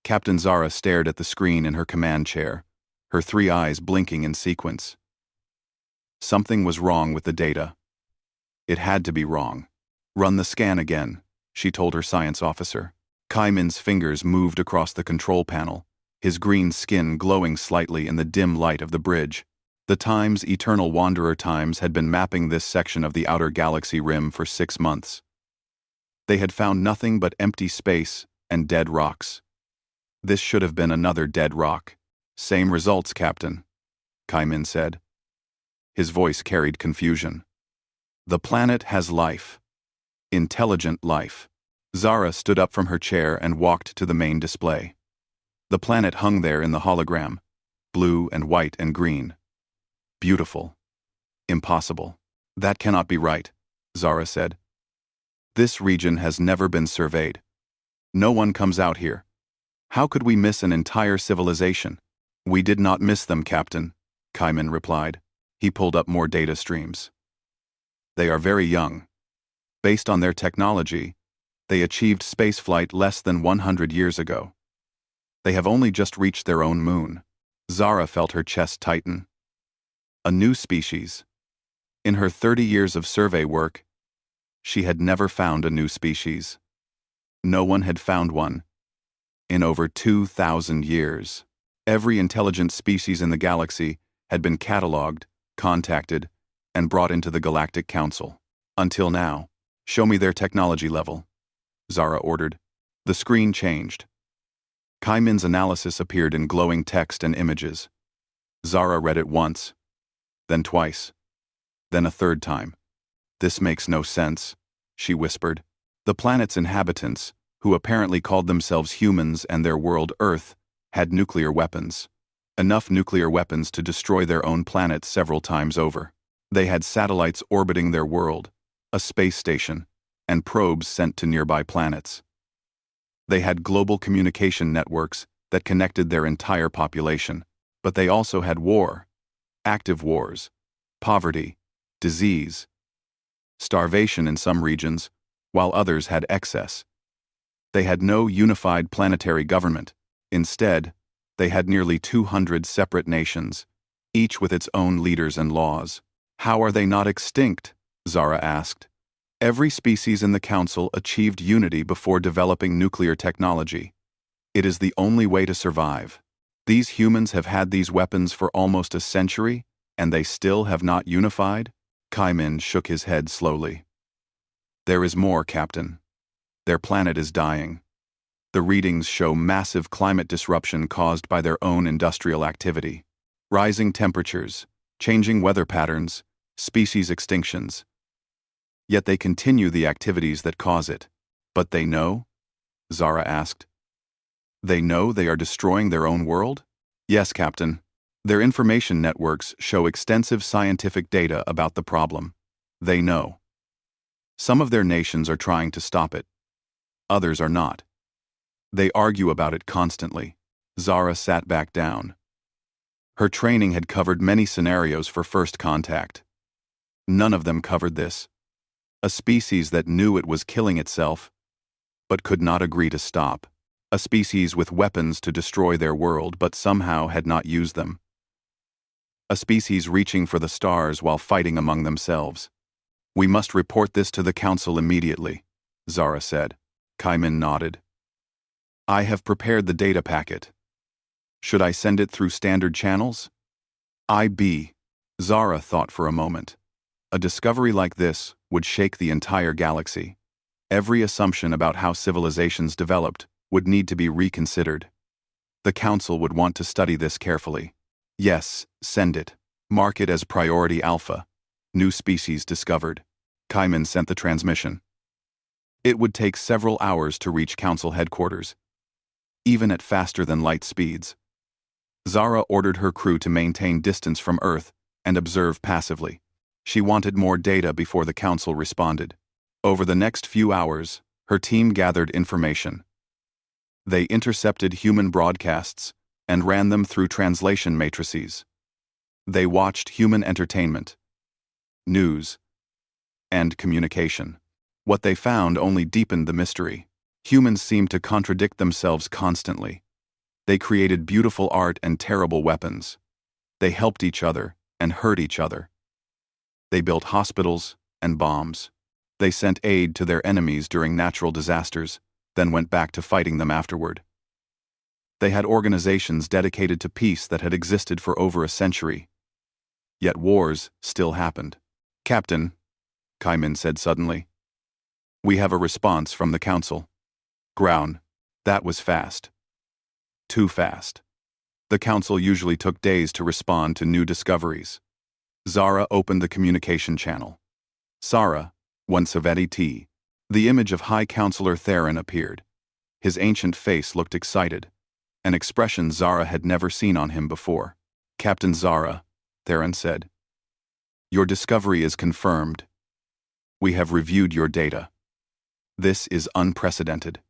Captain Zara stared at the screen in her command chair, her three eyes blinking in sequence. Something was wrong with the data. It had to be wrong. Run the scan again, she told her science officer. Kaimin's fingers moved across the control panel, his green skin glowing slightly in the dim light of the bridge. The Times Eternal Wanderer Times had been mapping this section of the outer galaxy rim for 6 months. They had found nothing but empty space and dead rocks. This should have been another dead rock. Same results, Captain, Kaimin said. His voice carried confusion. The planet has life. Intelligent life. Zara stood up from her chair and walked to the main display. The planet hung there in the hologram, blue and white and green. Beautiful. Impossible. That cannot be right, Zara said. This region has never been surveyed. No one comes out here. How could we miss an entire civilization? We did not miss them, Captain, Kaimin replied. He pulled up more data streams. They are very young. Based on their technology, they achieved spaceflight less than 100 years ago. They have only just reached their own moon. Zara felt her chest tighten. A new species. In her 30 years of survey work, she had never found a new species. No one had found one. In over 2,000 years, every intelligent species in the galaxy had been catalogued, contacted, and brought into the Galactic Council. Until now. Show me their technology level, Zara ordered. The screen changed. Kaimin's analysis appeared in glowing text and images. Zara read it once, then twice, then a third time. This makes no sense, she whispered. The planet's inhabitants, who apparently called themselves humans and their world Earth, had nuclear weapons. Enough nuclear weapons to destroy their own planet several times over. They had satellites orbiting their world, a space station, and probes sent to nearby planets. They had global communication networks that connected their entire population, but they also had war, active wars, poverty, disease, starvation in some regions, while others had excess. They had no unified planetary government. Instead, they had nearly 200 separate nations, each with its own leaders and laws. How are they not extinct? Zara asked. Every species in the Council achieved unity before developing nuclear technology. It is the only way to survive. These humans have had these weapons for almost a century, and they still have not unified? Kaimin shook his head slowly. There is more, Captain. Their planet is dying. The readings show massive climate disruption caused by their own industrial activity. Rising temperatures, changing weather patterns, species extinctions. Yet they continue the activities that cause it. But they know? Zara asked. They know they are destroying their own world? Yes, Captain. Their information networks show extensive scientific data about the problem. They know. Some of their nations are trying to stop it. Others are not. They argue about it constantly. Zara sat back down. Her training had covered many scenarios for first contact. None of them covered this. A species that knew it was killing itself, but could not agree to stop. A species with weapons to destroy their world, but somehow had not used them. A species reaching for the stars while fighting among themselves. We must report this to the Council immediately, Zara said. Kaimin nodded. I have prepared the data packet. Should I send it through standard channels? Zara thought for a moment. A discovery like this would shake the entire galaxy. Every assumption about how civilizations developed would need to be reconsidered. The Council would want to study this carefully. Yes, send it. Mark it as Priority Alpha. New species discovered. Kaimin sent the transmission. It would take several hours to reach Council headquarters, even at faster-than-light speeds. Zara ordered her crew to maintain distance from Earth and observe passively. She wanted more data before the Council responded. Over the next few hours, her team gathered information. They intercepted human broadcasts and ran them through translation matrices. They watched human entertainment, news, and communication. What they found only deepened the mystery. Humans seemed to contradict themselves constantly. They created beautiful art and terrible weapons. They helped each other and hurt each other. They built hospitals and bombs. They sent aid to their enemies during natural disasters, then went back to fighting them afterward. They had organizations dedicated to peace that had existed for over a century. Yet wars still happened. "Captain," Kaimin said suddenly, "we have a response from the Council." Ground. That was fast. Too fast. The Council usually took days to respond to new discoveries. Zara opened the communication channel. Sara, one Saveti T. The image of High Counselor Theron appeared. His ancient face looked excited, an expression Zara had never seen on him before. "Captain Zara," Theron said, "your discovery is confirmed. We have reviewed your data. This is unprecedented.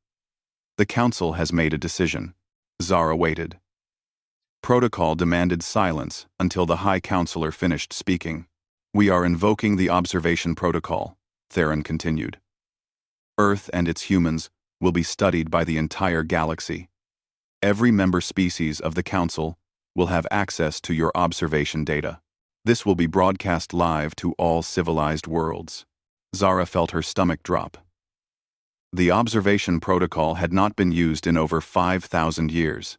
The Council has made a decision." Zara waited. Protocol demanded silence until the High Counselor finished speaking. "We are invoking the observation protocol," Theron continued. "Earth and its humans will be studied by the entire galaxy. Every member species of the Council will have access to your observation data. This will be broadcast live to all civilized worlds." Zara felt her stomach drop. The observation protocol had not been used in over 5,000 years.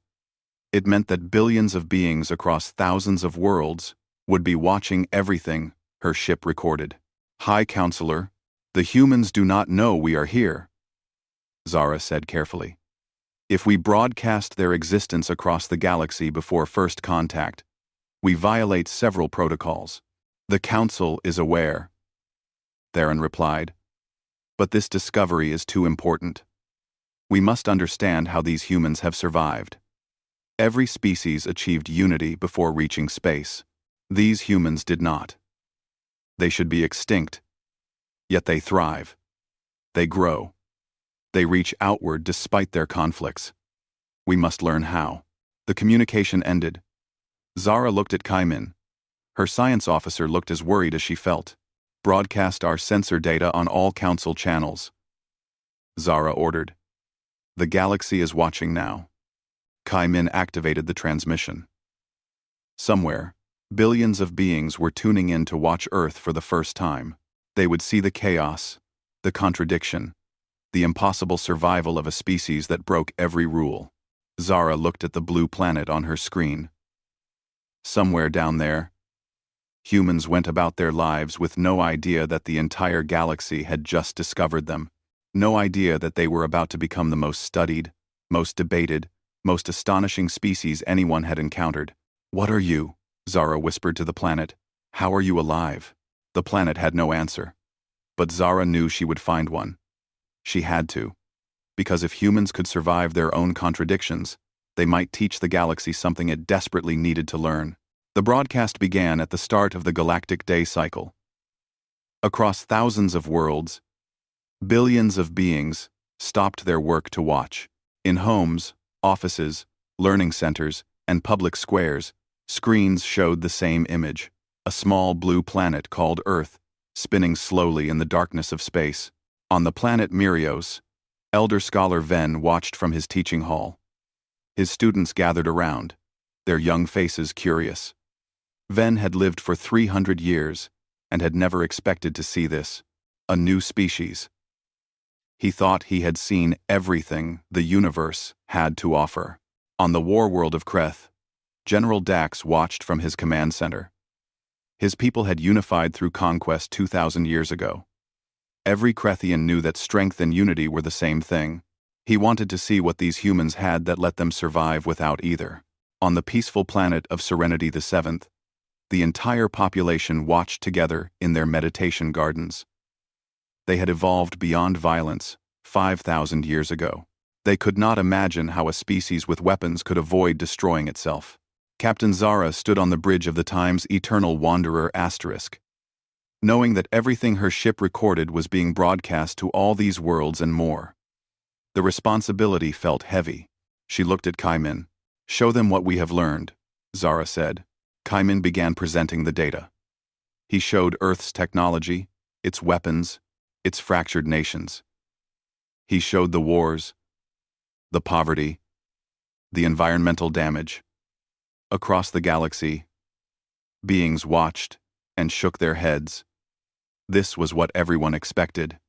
It meant that billions of beings across thousands of worlds would be watching everything her ship recorded. "High Counselor, the humans do not know we are here," Zara said carefully. "If we broadcast their existence across the galaxy before first contact, we violate several protocols. The Council is aware," Theron replied. "But this discovery is too important. We must understand how these humans have survived. Every species achieved unity before reaching space. These humans did not. They should be extinct. Yet they thrive. They grow. They reach outward despite their conflicts. We must learn how." The communication ended. Zara looked at Kaimin. Her science officer looked as worried as she felt. "Broadcast our sensor data on all Council channels," Zara ordered. "The galaxy is watching now." Kaimin activated the transmission. Somewhere, billions of beings were tuning in to watch Earth for the first time. They would see the chaos, the contradiction, the impossible survival of a species that broke every rule. Zara looked at the blue planet on her screen. Somewhere down there, humans went about their lives with no idea that the entire galaxy had just discovered them. No idea that they were about to become the most studied, most debated, most astonishing species anyone had encountered. "What are you?" Zara whispered to the planet. "How are you alive?" The planet had no answer. But Zara knew she would find one. She had to. Because if humans could survive their own contradictions, they might teach the galaxy something it desperately needed to learn. The broadcast began at the start of the galactic day cycle. Across thousands of worlds, billions of beings stopped their work to watch. In homes, offices, learning centers, and public squares, screens showed the same image: a small blue planet called Earth, spinning slowly in the darkness of space. On the planet Mirios, Elder Scholar Ven watched from his teaching hall. His students gathered around, their young faces curious. Ven had lived for 300 years and had never expected to see this, a new species. He thought he had seen everything the universe had to offer. On the war world of Kreth, General Dax watched from his command center. His people had unified through conquest 2,000 years ago. Every Krethian knew that strength and unity were the same thing. He wanted to see what these humans had that let them survive without either. On the peaceful planet of Serenity the Seventh, the entire population watched together in their meditation gardens. They had evolved beyond violence 5,000 years ago. They could not imagine how a species with weapons could avoid destroying itself. Captain Zara stood on the bridge of the Time's Eternal Wanderer *, knowing that everything her ship recorded was being broadcast to all these worlds and more. The responsibility felt heavy. She looked at Kaimin. "Show them what we have learned," Zara said. Kaimin began presenting the data. He showed Earth's technology, its weapons, its fractured nations. He showed the wars, the poverty, The environmental damage. Across the galaxy, beings watched and shook their heads. This was what everyone expected.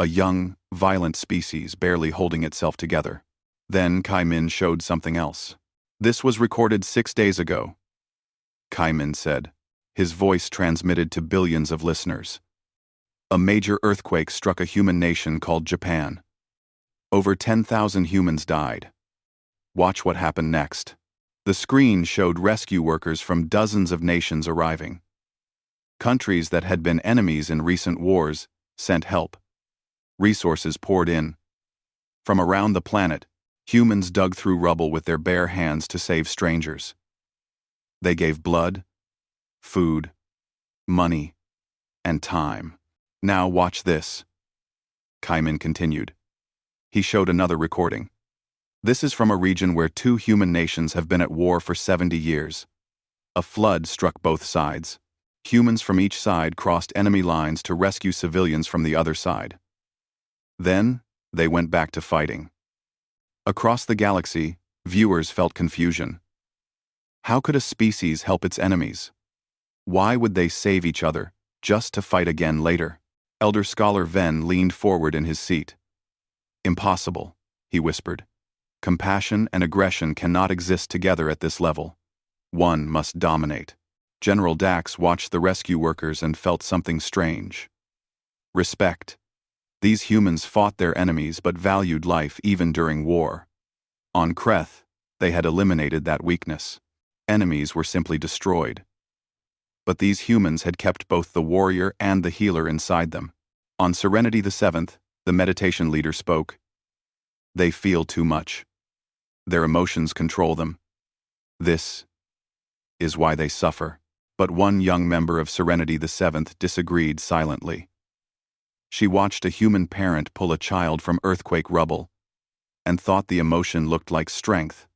A young, violent species barely holding itself together. Then Kaimin showed something else. This was recorded 6 days ago, Kaimin said. His voice transmitted to billions of listeners. A major earthquake struck a human nation called Japan. Over 10,000 humans died. Watch what happened next. The screen showed rescue workers from dozens of nations arriving. Countries that had been enemies in recent wars sent help. Resources poured in. From around the planet, humans dug through rubble with their bare hands to save strangers. They gave blood, food, money, and time. Now watch this. Kaimin continued. He showed another recording. This is from a region where 2 human nations have been at war for 70 years. A flood struck both sides. Humans from each side crossed enemy lines to rescue civilians from the other side. Then, they went back to fighting. Across the galaxy, viewers felt confusion. How could a species help its enemies? Why would they save each other, just to fight again later? Elder Scholar Ven leaned forward in his seat. Impossible, he whispered. Compassion and aggression cannot exist together at this level. One must dominate. General Dax watched the rescue workers and felt something strange. Respect. These humans fought their enemies but valued life even during war. On Kreth, they had eliminated that weakness. Enemies were simply destroyed. But these humans had kept both the warrior and the healer inside them. On Serenity the 7th, the meditation leader spoke. They feel too much. Their emotions control them. This is why they suffer. But one young member of Serenity the 7th disagreed silently. She watched a human parent pull a child from earthquake rubble and thought the emotion looked like strength,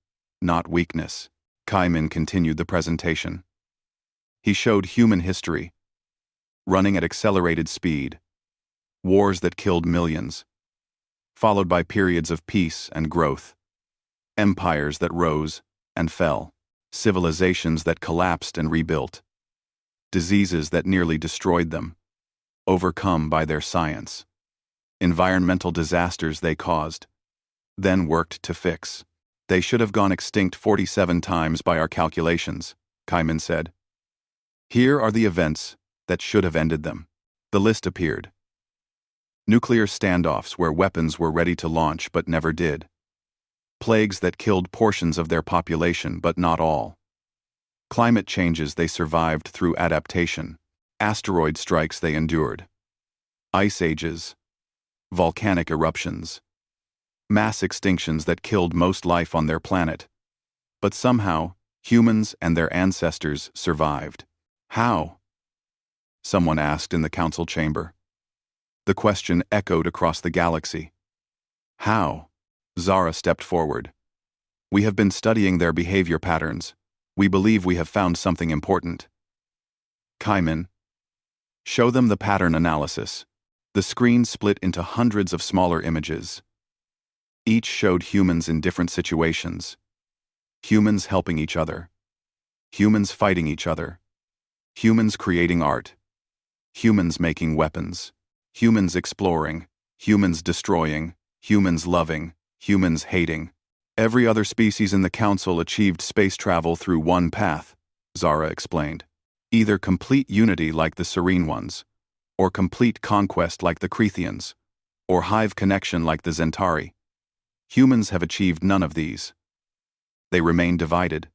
not weakness. Kaimin continued the presentation. He showed human history, running at accelerated speed, wars that killed millions, followed by periods of peace and growth, empires that rose and fell, civilizations that collapsed and rebuilt, diseases that nearly destroyed them, overcome by their science, environmental disasters they caused, then worked to fix. They should have gone extinct 47 times by our calculations, Kaimin said. Here are the events that should have ended them. The list appeared. Nuclear standoffs where weapons were ready to launch but never did. Plagues that killed portions of their population but not all. Climate changes they survived through adaptation. Asteroid strikes they endured. Ice ages. Volcanic eruptions. Mass extinctions that killed most life on their planet. But somehow, humans and their ancestors survived. How? Someone asked in the council chamber. The question echoed across the galaxy. How? Zara stepped forward. We have been studying their behavior patterns. We believe we have found something important. Kaimin. Show them the pattern analysis. The screen split into hundreds of smaller images. Each showed humans in different situations. Humans helping each other. Humans fighting each other. Humans creating art. Humans making weapons. Humans exploring. Humans destroying. Humans loving. Humans hating. Every other species in the council achieved space travel through one path, Zara explained. Either complete unity like the Serene ones, or complete conquest like the Crethians, or hive connection like the Zentari. Humans have achieved none of these. They remain divided.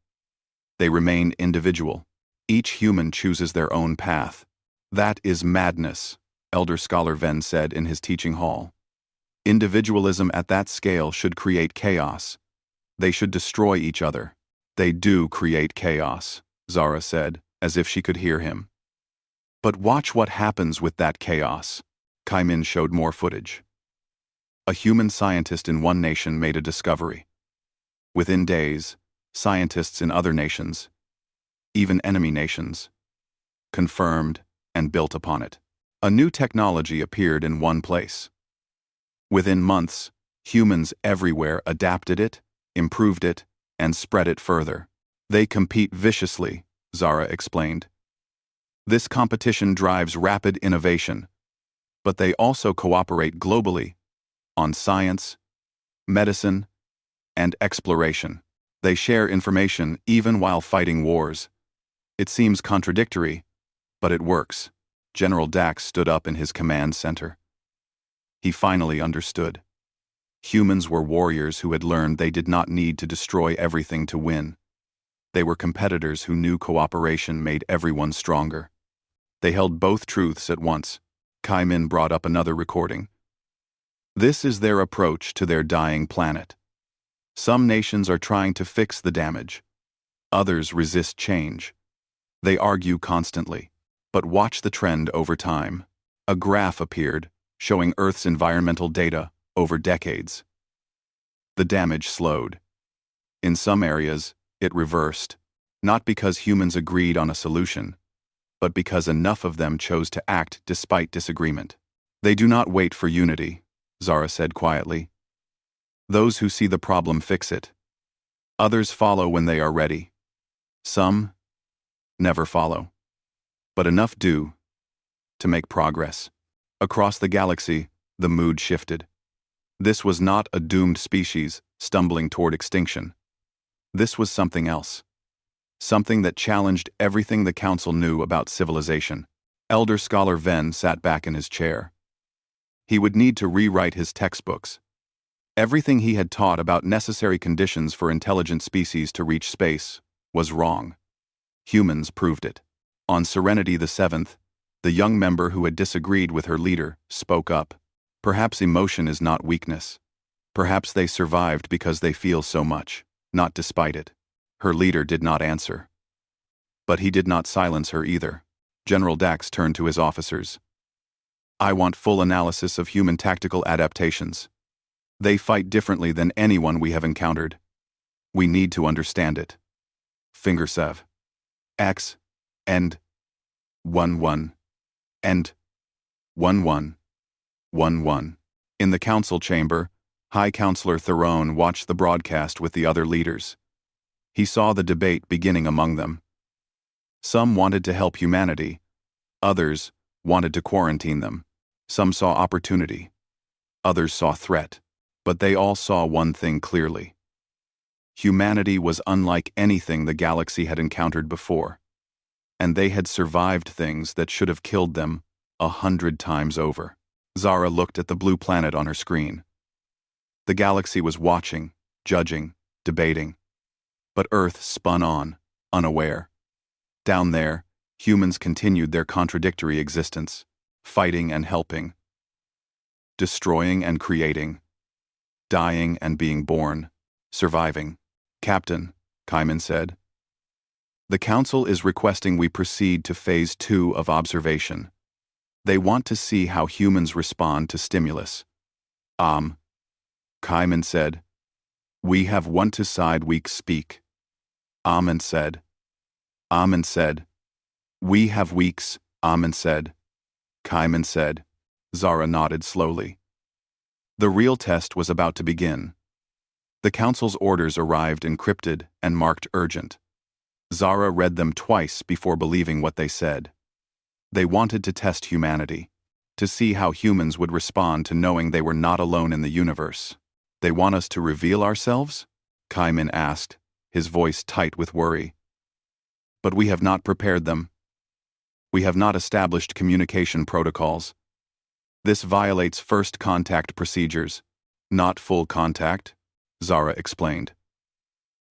They remain individual. Each human chooses their own path. That is madness, Elder Scholar Ven said in his teaching hall. Individualism at that scale should create chaos. They should destroy each other. They do create chaos, Zara said, as if she could hear him. But watch what happens with that chaos. Kaimin showed more footage. A human scientist in one nation made a discovery. Within days, scientists in other nations, even enemy nations, confirmed and built upon it. A new technology appeared in one place. Within months, humans everywhere adapted it, improved it, and spread it further. They compete viciously, Zara explained. This competition drives rapid innovation, but they also cooperate globally on science, medicine, and exploration. They share information even while fighting wars. It seems contradictory, but it works. General Dax stood up in his command center. He finally understood. Humans were warriors who had learned they did not need to destroy everything to win. They were competitors who knew cooperation made everyone stronger. They held both truths at once. Kaimin brought up another recording. This is their approach to their dying planet. Some nations are trying to fix the damage. Others resist change. They argue constantly. But watch the trend over time. A graph appeared, showing Earth's environmental data over decades. The damage slowed. In some areas, it reversed, not because humans agreed on a solution, but because enough of them chose to act despite disagreement. They do not wait for unity, Zara said quietly. Those who see the problem fix it. Others follow when they are ready. Some never follow. But enough do to make progress. Across the galaxy, the mood shifted. This was not a doomed species stumbling toward extinction. This was something else. Something that challenged everything the Council knew about civilization. Elder Scholar Venn sat back in his chair. He would need to rewrite his textbooks. Everything he had taught about necessary conditions for intelligent species to reach space was wrong. Humans proved it. On Serenity the 7th, the young member who had disagreed with her leader spoke up. Perhaps emotion is not weakness. Perhaps they survived because they feel so much, not despite it. Her leader did not answer. But he did not silence her either. General Dax turned to his officers. I want full analysis of human tactical adaptations. They fight differently than anyone we have encountered. We need to understand it. Finger Sev. X. End. 1-1. End. 1-1. 1-1. In the council chamber, High Counselor Theron watched the broadcast with the other leaders. He saw the debate beginning among them. Some wanted to help humanity. Others wanted to quarantine them. Some saw opportunity. Others saw threat. But they all saw one thing clearly. Humanity was unlike anything the galaxy had encountered before. And they had survived things that should have killed them 100 times over. Zara looked at the blue planet on her screen. The galaxy was watching, judging, debating. But Earth spun on, unaware. Down there, humans continued their contradictory existence, fighting and helping, destroying and creating, dying and being born, surviving. Captain, Kaiman said. The Council is requesting we proceed to Phase 2 of observation. They want to see how humans respond to stimulus. Kaiman said. We have one to side weak speak. Amen said. Amen said. We have weeks, Amen said. Kaiman said. Zara nodded slowly. The real test was about to begin. The Council's orders arrived encrypted and marked urgent. Zara read them twice before believing what they said. They wanted to test humanity, to see how humans would respond to knowing they were not alone in the universe. They want us to reveal ourselves? Kaiman asked, his voice tight with worry. But we have not prepared them. We have not established communication protocols. This violates first contact procedures, not full contact, Zara explained.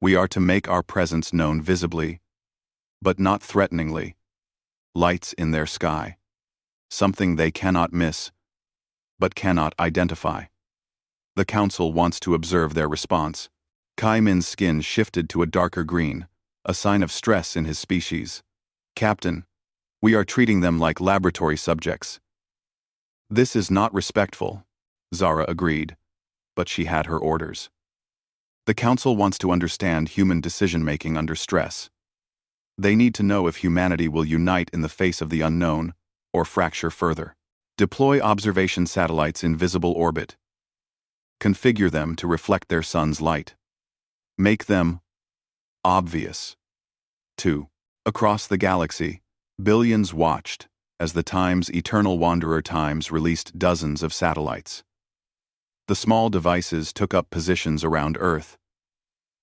We are to make our presence known visibly, but not threateningly. Lights in their sky. Something they cannot miss, but cannot identify. The Council wants to observe their response. Kaimin's skin shifted to a darker green, a sign of stress in his species. Captain, we are treating them like laboratory subjects. This is not respectful, Zara agreed, but she had her orders. The Council wants to understand human decision-making under stress. They need to know if humanity will unite in the face of the unknown or fracture further. Deploy observation satellites in visible orbit. Configure them to reflect their sun's light. Make them Obvious. 2. Across the galaxy, billions watched as the Time's Eternal Wanderer Times released dozens of satellites. The small devices took up positions around Earth,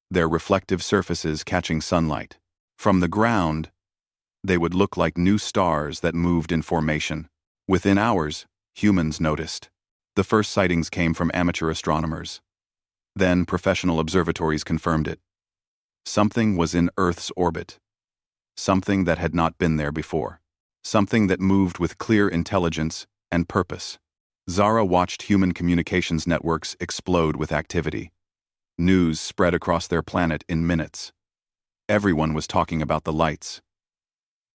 their reflective surfaces catching sunlight. From the ground, they would look like new stars that moved in formation. Within hours, humans noticed. The first sightings came from amateur astronomers. Then professional observatories confirmed it. Something was in Earth's orbit. Something that had not been there before. Something that moved with clear intelligence and purpose. Zara watched human communications networks explode with activity. News spread across their planet in minutes. Everyone was talking about the lights.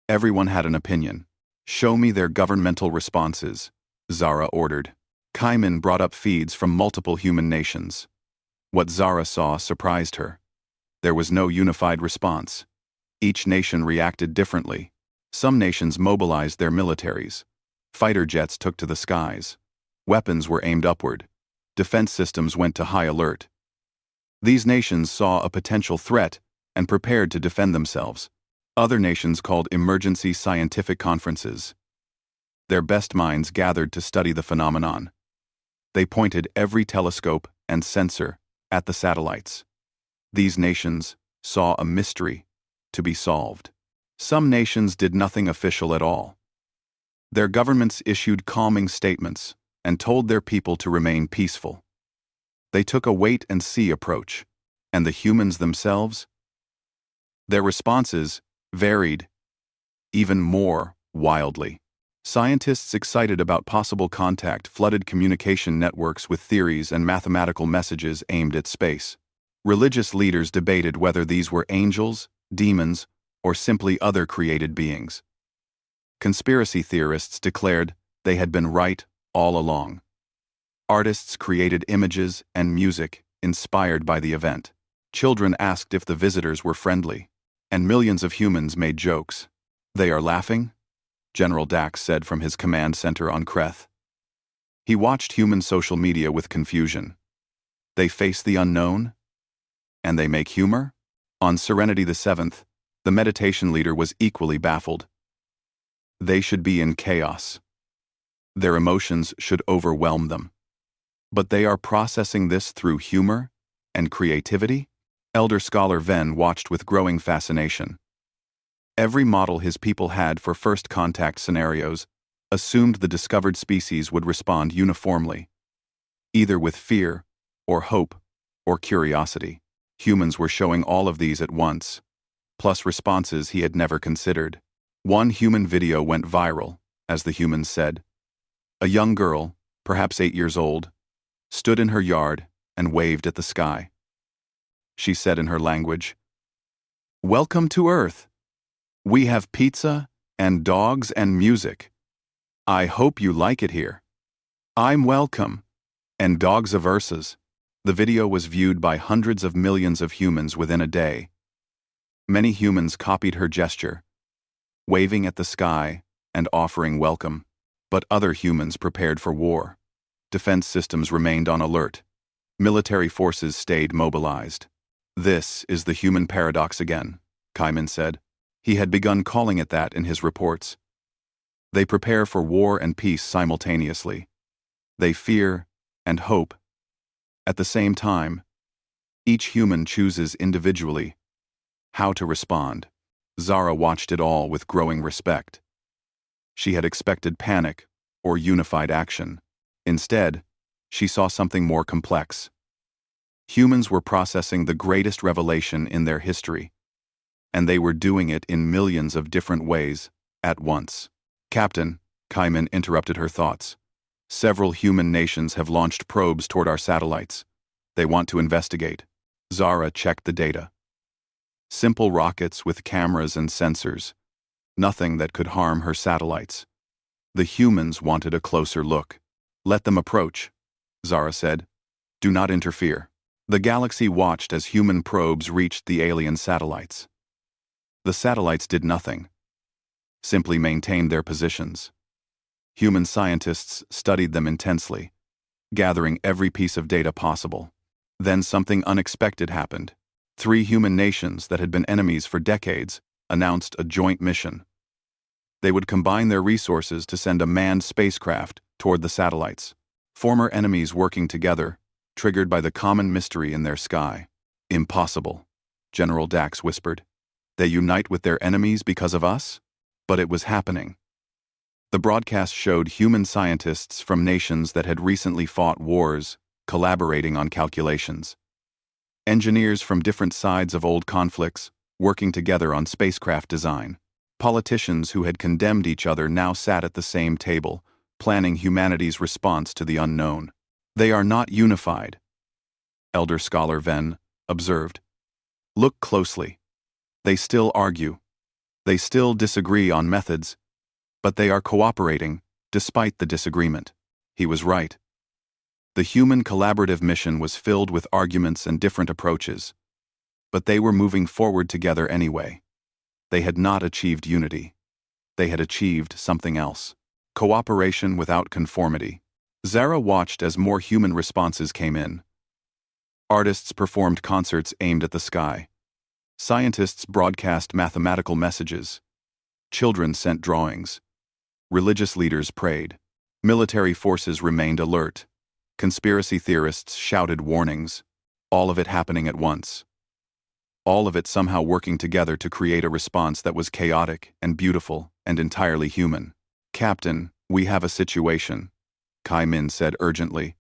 Everyone had an opinion. "Show me their governmental responses," Zara ordered. Kaiman brought up feeds from multiple human nations. What Zara saw surprised her. There was no unified response. Each nation reacted differently. Some nations mobilized their militaries. Fighter jets took to the skies. Weapons were aimed upward. Defense systems went to high alert. These nations saw a potential threat and prepared to defend themselves. Other nations called emergency scientific conferences. Their best minds gathered to study the phenomenon. They pointed every telescope and sensor at the satellites. These nations saw a mystery to be solved. Some nations did nothing official at all. Their governments issued calming statements and told their people to remain peaceful. They took a wait-and-see approach, and the humans themselves? Their responses varied even more wildly. Scientists excited about possible contact flooded communication networks with theories and mathematical messages aimed at space. Religious leaders debated whether these were angels, demons, or simply other created beings. Conspiracy theorists declared they had been right all along. Artists created images and music inspired by the event. Children asked if the visitors were friendly, and millions of humans made jokes. "They are laughing?" General Dax said from his command center on Kreth. He watched human social media with confusion. They face the unknown? And they make humor? On Serenity the 7th, the meditation leader was equally baffled. They should be in chaos. Their emotions should overwhelm them. But they are processing this through humor and creativity? Elder Scholar Ven watched with growing fascination. Every model his people had for first contact scenarios assumed the discovered species would respond uniformly, either with fear, or hope, or curiosity. Humans were showing all of these at once, plus responses he had never considered. One human video went viral, as the humans said. A young girl, perhaps 8 years old, stood in her yard and waved at the sky. She said in her language, "Welcome to Earth. We have pizza and dogs and music. I hope you like it here. I'm welcome. And dogs of Ursa's." The video was viewed by hundreds of millions of humans within a day. Many humans copied her gesture, waving at the sky and offering welcome. But other humans prepared for war. Defense systems remained on alert. Military forces stayed mobilized. "This is the human paradox again," Kaiman said. He had begun calling it that in his reports. They prepare for war and peace simultaneously. They fear and hope. At the same time, each human chooses individually how to respond. Zara watched it all with growing respect. She had expected panic or unified action. Instead, she saw something more complex. Humans were processing the greatest revelation in their history, and they were doing it in millions of different ways at once. "Captain," Kaiman interrupted her thoughts, "several human nations have launched probes toward our satellites. They want to investigate." Zara checked the data. Simple rockets with cameras and sensors. Nothing that could harm her satellites. The humans wanted a closer look. "Let them approach," Zara said. "Do not interfere." The galaxy watched as human probes reached the alien satellites. The satellites did nothing, simply maintained their positions. Human scientists studied them intensely, gathering every piece of data possible. Then something unexpected happened. Three human nations that had been enemies for decades announced a joint mission. They would combine their resources to send a manned spacecraft toward the satellites. Former enemies working together, triggered by the common mystery in their sky. Impossible, General Dax whispered. They unite with their enemies because of us? But it was happening. The broadcast showed human scientists from nations that had recently fought wars, collaborating on calculations. Engineers from different sides of old conflicts, working together on spacecraft design. Politicians who had condemned each other now sat at the same table, planning humanity's response to the unknown. They are not unified, Elder Scholar Venn observed. Look closely. They still argue. They still disagree on methods, but they are cooperating, despite the disagreement. He was right. The human collaborative mission was filled with arguments and different approaches, but they were moving forward together anyway. They had not achieved unity. They had achieved something else. Cooperation without conformity. Zara watched as more human responses came in. Artists performed concerts aimed at the sky. Scientists broadcast mathematical messages. Children sent drawings. Religious leaders prayed. Military forces remained alert. Conspiracy theorists shouted warnings. All of it happening at once. All of it somehow working together to create a response that was chaotic and beautiful and entirely human. Captain, we have a situation, Kai Min said urgently.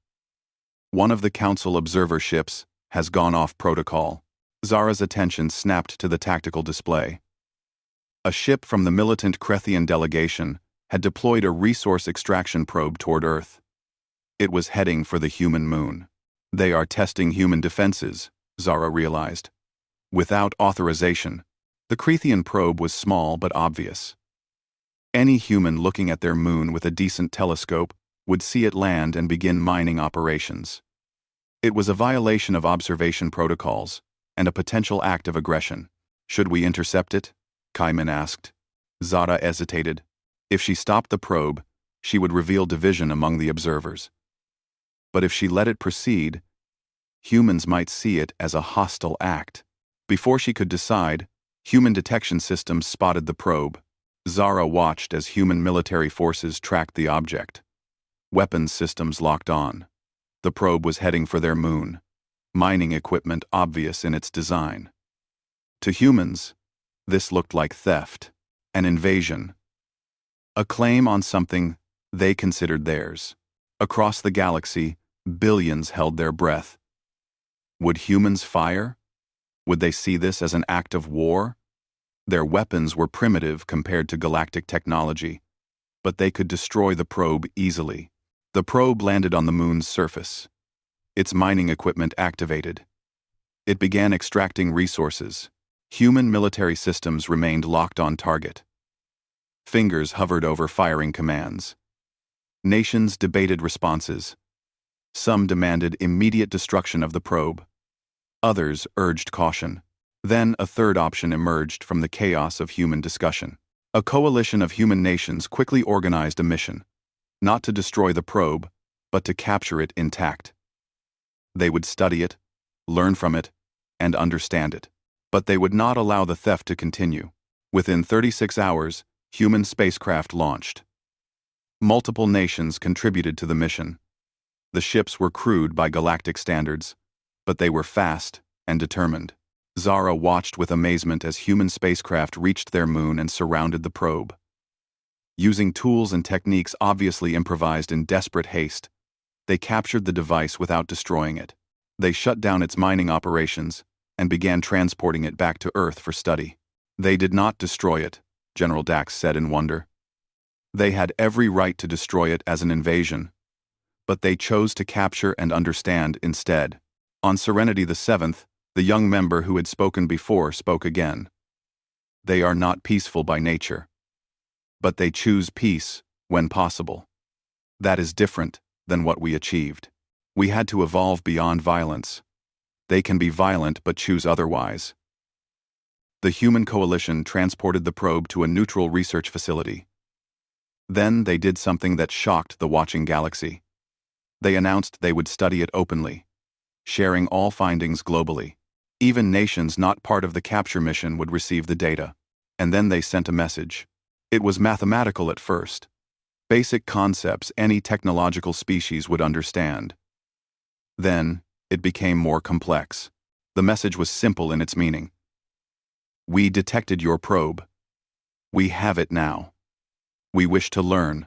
One of the Council observer ships has gone off protocol. Zara's attention snapped to the tactical display. A ship from the militant Krethian delegation had deployed a resource extraction probe toward Earth. It was heading for the human moon. They are testing human defenses, Zara realized. Without authorization, the Krethian probe was small but obvious. Any human looking at their moon with a decent telescope would see it land and begin mining operations. It was a violation of observation protocols and a potential act of aggression. Should we intercept it? Kaiman asked. Zara hesitated. If she stopped the probe, she would reveal division among the observers. But if she let it proceed, humans might see it as a hostile act. Before she could decide, human detection systems spotted the probe. Zara watched as human military forces tracked the object. Weapons systems locked on. The probe was heading for their moon, mining equipment obvious in its design. To humans, this looked like theft, an invasion, a claim on something they considered theirs. Across the galaxy, billions held their breath. Would humans fire? Would they see this as an act of war? Their weapons were primitive compared to galactic technology, but they could destroy the probe easily. The probe landed on the moon's surface. Its mining equipment activated. It began extracting resources. Human military systems remained locked on target. Fingers hovered over firing commands. Nations debated responses. Some demanded immediate destruction of the probe. Others urged caution. Then a third option emerged from the chaos of human discussion. A coalition of human nations quickly organized a mission, not to destroy the probe, but to capture it intact. They would study it, learn from it, and understand it. But they would not allow the theft to continue. Within 36 hours, human spacecraft launched. Multiple nations contributed to the mission. The ships were crude by galactic standards, but they were fast and determined. Zara watched with amazement as human spacecraft reached their moon and surrounded the probe. Using tools and techniques obviously improvised in desperate haste, they captured the device without destroying it. They shut down its mining operations and began transporting it back to Earth for study. They did not destroy it, General Dax said in wonder. They had every right to destroy it as an invasion, but they chose to capture and understand instead. On Serenity the 7th, the young member who had spoken before spoke again. They are not peaceful by nature, but they choose peace when possible. That is different than what we achieved. We had to evolve beyond violence. They can be violent but choose otherwise. The human coalition transported the probe to a neutral research facility. Then they did something that shocked the watching galaxy. They announced they would study it openly, sharing all findings globally. Even nations not part of the capture mission would receive the data. And then they sent a message. It was mathematical at first. Basic concepts any technological species would understand. Then, it became more complex. The message was simple in its meaning. We detected your probe. We have it now. We wish to learn,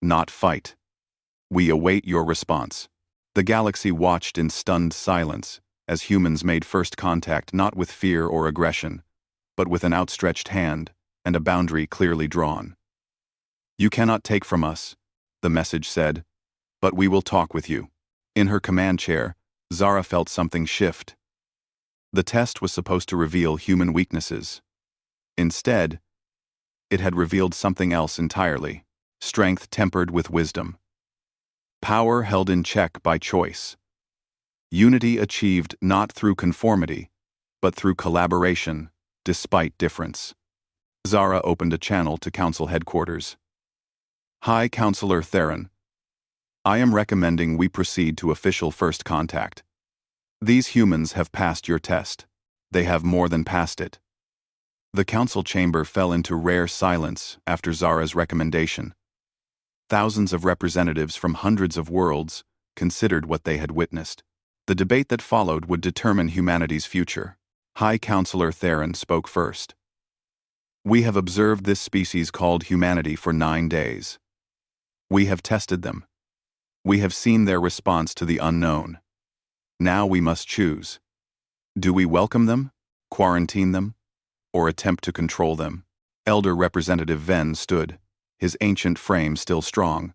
not fight. We await your response. The galaxy watched in stunned silence as humans made first contact not with fear or aggression, but with an outstretched hand and a boundary clearly drawn. You cannot take from us, the message said, but we will talk with you. In her command chair, Zara felt something shift. The test was supposed to reveal human weaknesses. Instead, it had revealed something else entirely, strength tempered with wisdom. Power held in check by choice. Unity achieved not through conformity, but through collaboration, despite difference. Zara opened a channel to Council headquarters. High Counselor Theron, I am recommending we proceed to official first contact. These humans have passed your test. They have more than passed it. The council chamber fell into rare silence after Zara's recommendation. Thousands of representatives from hundreds of worlds considered what they had witnessed. The debate that followed would determine humanity's future. High Counselor Theron spoke first. We have observed this species called humanity for 9 days. We have tested them. We have seen their response to the unknown. Now we must choose. Do we welcome them, quarantine them, or attempt to control them? Elder Representative Venn stood, his ancient frame still strong.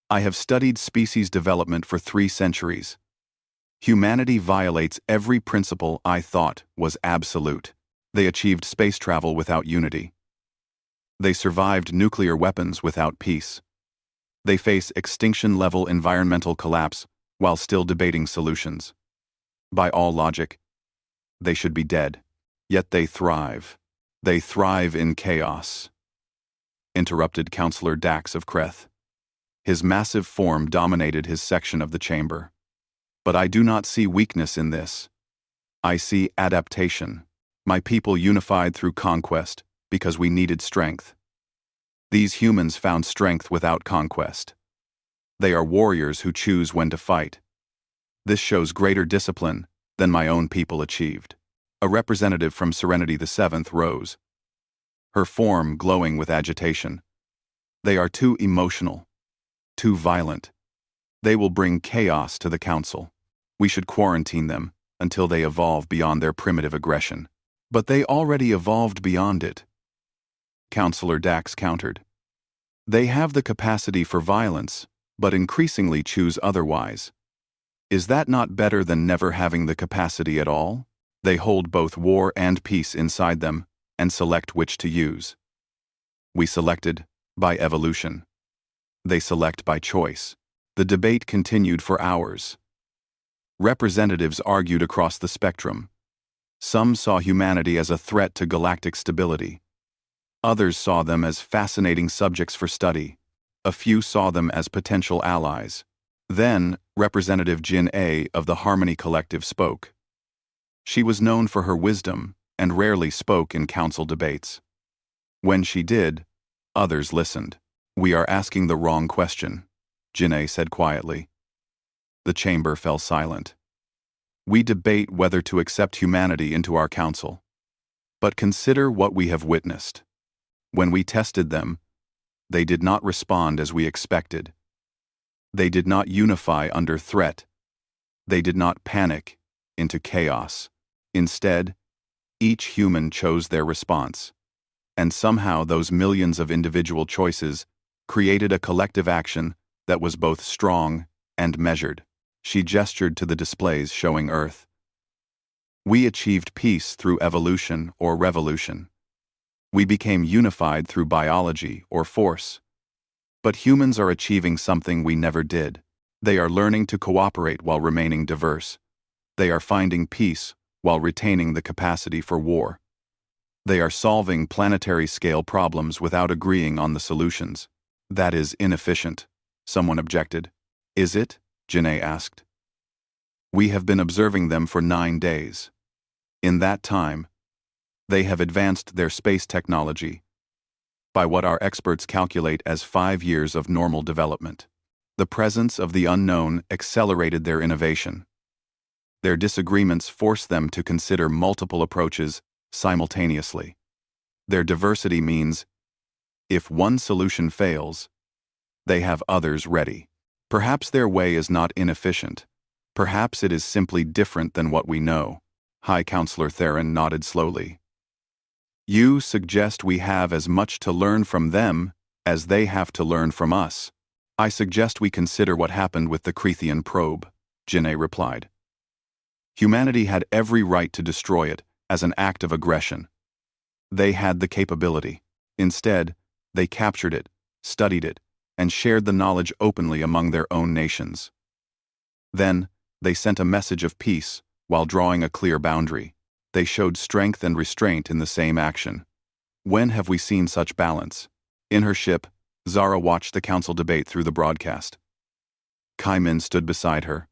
I have studied species development for 3 centuries. Humanity violates every principle I thought was absolute. They achieved space travel without unity. They survived nuclear weapons without peace. They face extinction-level environmental collapse while still debating solutions. By all logic, they should be dead. Yet they thrive. They thrive in chaos. Interrupted Councillor Dax of Kreth. His massive form dominated his section of the chamber. But I do not see weakness in this. I see adaptation. My people unified through conquest because we needed strength. These humans found strength without conquest. They are warriors who choose when to fight. This shows greater discipline than my own people achieved. A representative from Serenity the Seventh rose, her form glowing with agitation. They are too emotional, too violent. They will bring chaos to the council. We should quarantine them until they evolve beyond their primitive aggression. But they already evolved beyond it. Councillor Dax countered. They have the capacity for violence, but increasingly choose otherwise. Is that not better than never having the capacity at all? They hold both war and peace inside them and select which to use. We selected by evolution. They select by choice. The debate continued for hours. Representatives argued across the spectrum. Some saw humanity as a threat to galactic stability. Others saw them as fascinating subjects for study. A few saw them as potential allies. Then, Representative Jin A of the Harmony Collective spoke. She was known for her wisdom and rarely spoke in council debates. When she did, others listened. We are asking the wrong question, Jin A said quietly. The chamber fell silent. We debate whether to accept humanity into our council. But consider what we have witnessed. When we tested them, they did not respond as we expected. They did not unify under threat. They did not panic into chaos. Instead, each human chose their response. And somehow those millions of individual choices created a collective action that was both strong and measured. She gestured to the displays showing Earth. We achieved peace through evolution or revolution. We became unified through biology or force. But humans are achieving something we never did. They are learning to cooperate while remaining diverse. They are finding peace while retaining the capacity for war. They are solving planetary-scale problems without agreeing on the solutions. That is inefficient, someone objected. Is it? Janae asked. We have been observing them for 9 days. In that time, they have advanced their space technology by what our experts calculate as 5 years of normal development. The presence of the unknown accelerated their innovation. Their disagreements forced them to consider multiple approaches simultaneously. Their diversity means, if one solution fails, they have others ready. Perhaps their way is not inefficient. Perhaps it is simply different than what we know. High Counselor Theron nodded slowly. You suggest we have as much to learn from them as they have to learn from us. I suggest we consider what happened with the Crethian probe, Janae replied. Humanity had every right to destroy it as an act of aggression. They had the capability. Instead, they captured it, studied it, and shared the knowledge openly among their own nations. Then, they sent a message of peace while drawing a clear boundary. They showed strength and restraint in the same action. When have we seen such balance? In her ship, Zara watched the council debate through the broadcast. Kaimin stood beside her,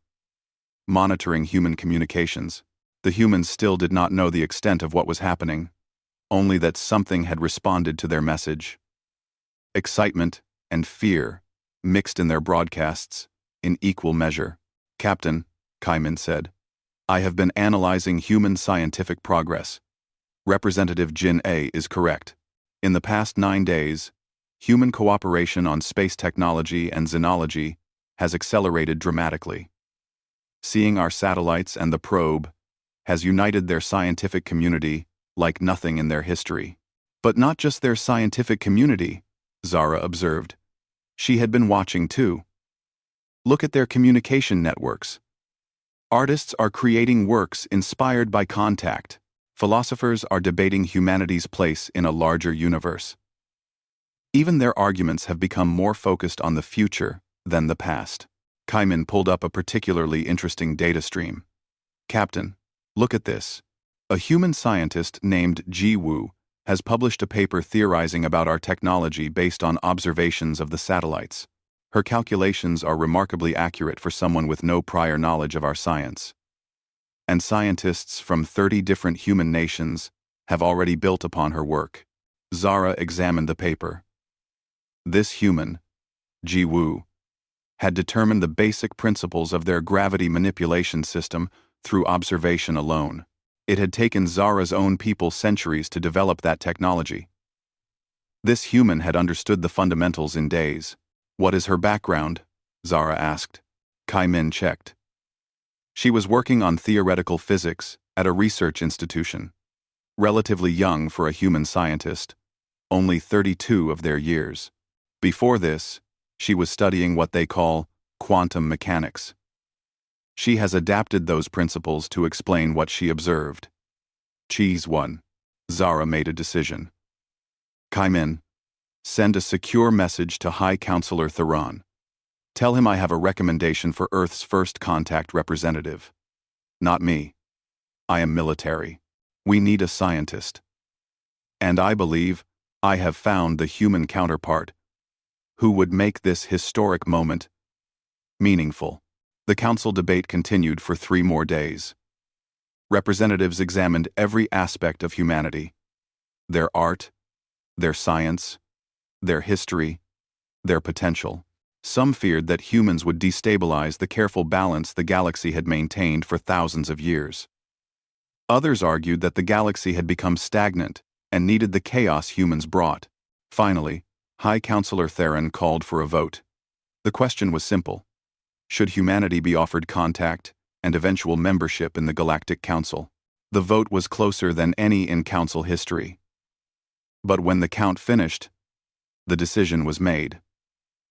monitoring human communications. The humans still did not know the extent of what was happening, only that something had responded to their message. Excitement and fear mixed in their broadcasts in equal measure. Captain, Kaimin said, I have been analyzing human scientific progress. Representative Jin A is correct. In the past 9 days, human cooperation on space technology and xenology has accelerated dramatically. Seeing our satellites and the probe has united their scientific community like nothing in their history. But not just their scientific community, Zara observed. She had been watching too. Look at their communication networks. Artists are creating works inspired by contact. Philosophers are debating humanity's place in a larger universe. Even their arguments have become more focused on the future than the past. Kaimin pulled up a particularly interesting data stream. Captain, look at this. A human scientist named Ji Wu has published a paper theorizing about our technology based on observations of the satellites. Her calculations are remarkably accurate for someone with no prior knowledge of our science. And scientists from 30 different human nations have already built upon her work. Zara examined the paper. This human, Ji Wu, had determined the basic principles of their gravity manipulation system through observation alone. It had taken Zara's own people centuries to develop that technology. This human had understood the fundamentals in days. What is her background? Zara asked. Kaimin checked. She was working on theoretical physics at a research institution. Relatively young for a human scientist, only 32 of their years. Before this, she was studying what they call quantum mechanics. She has adapted those principles to explain what she observed. Cheese 1. Zara made a decision. Kaimin, send a secure message to High Counselor Theron. Tell him I have a recommendation for Earth's first contact representative. Not me. I am military. We need a scientist. And I believe I have found the human counterpart who would make this historic moment meaningful. The council debate continued for 3 more days. Representatives examined every aspect of humanity: their art, their science, their history, their potential. Some feared that humans would destabilize the careful balance the galaxy had maintained for thousands of years. Others argued that the galaxy had become stagnant and needed the chaos humans brought. Finally, High Counselor Theron called for a vote. The question was simple. Should humanity be offered contact and eventual membership in the Galactic Council? The vote was closer than any in Council history. But when the count finished, the decision was made.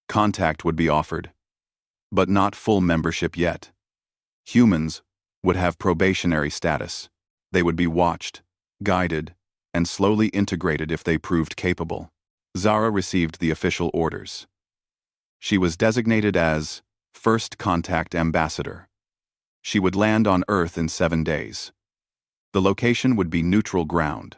Contact would be offered, but not full membership yet. Humans would have probationary status. They would be watched, guided, and slowly integrated if they proved capable. Zara received the official orders. She was designated as First Contact Ambassador. She would land on Earth in 7 days. The location would be neutral ground,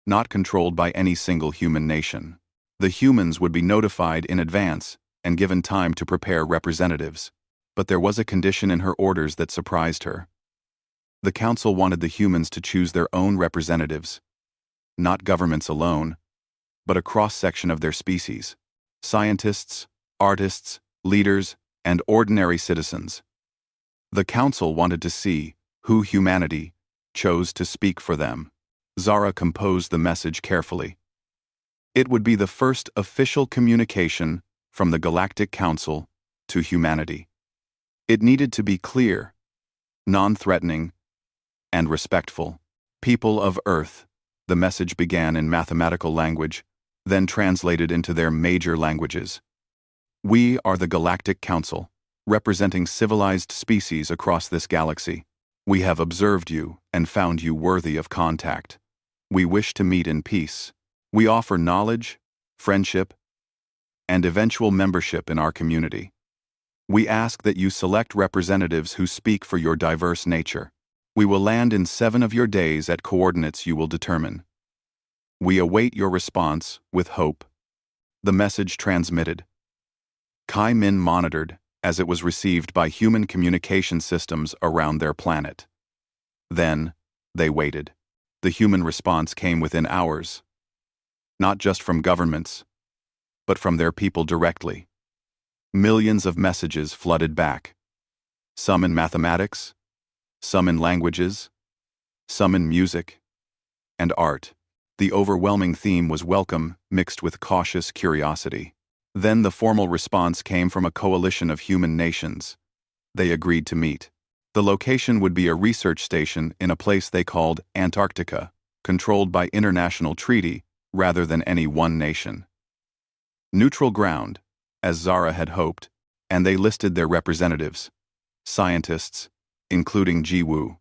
not controlled by any single human nation. The humans would be notified in advance and given time to prepare representatives. But there was a condition in her orders that surprised her. The council wanted the humans to choose their own representatives, not governments alone, but a cross-section of their species: scientists, artists, leaders, and ordinary citizens. The council wanted to see who humanity chose to speak for them. Zara composed the message carefully. It would be the first official communication from the Galactic Council to humanity. It needed to be clear, non-threatening, and respectful. People of Earth, the message began in mathematical language, then translated into their major languages. We are the Galactic Council, representing civilized species across this galaxy. We have observed you and found you worthy of contact. We wish to meet in peace. We offer knowledge, friendship, and eventual membership in our community. We ask that you select representatives who speak for your diverse nature. We will land in 7 of your days at coordinates you will determine. We await your response with hope. The message transmitted. Kai Min monitored as it was received by human communication systems around their planet. Then, they waited. The human response came within hours. Not just from governments, but from their people directly. Millions of messages flooded back. Some in mathematics, some in languages, some in music and art. The overwhelming theme was welcome mixed with cautious curiosity. Then the formal response came from a coalition of human nations. They agreed to meet. The location would be a research station in a place they called Antarctica, controlled by international treaty rather than any one nation. Neutral ground, as Zara had hoped, and they listed their representatives: scientists, including Jiwoo,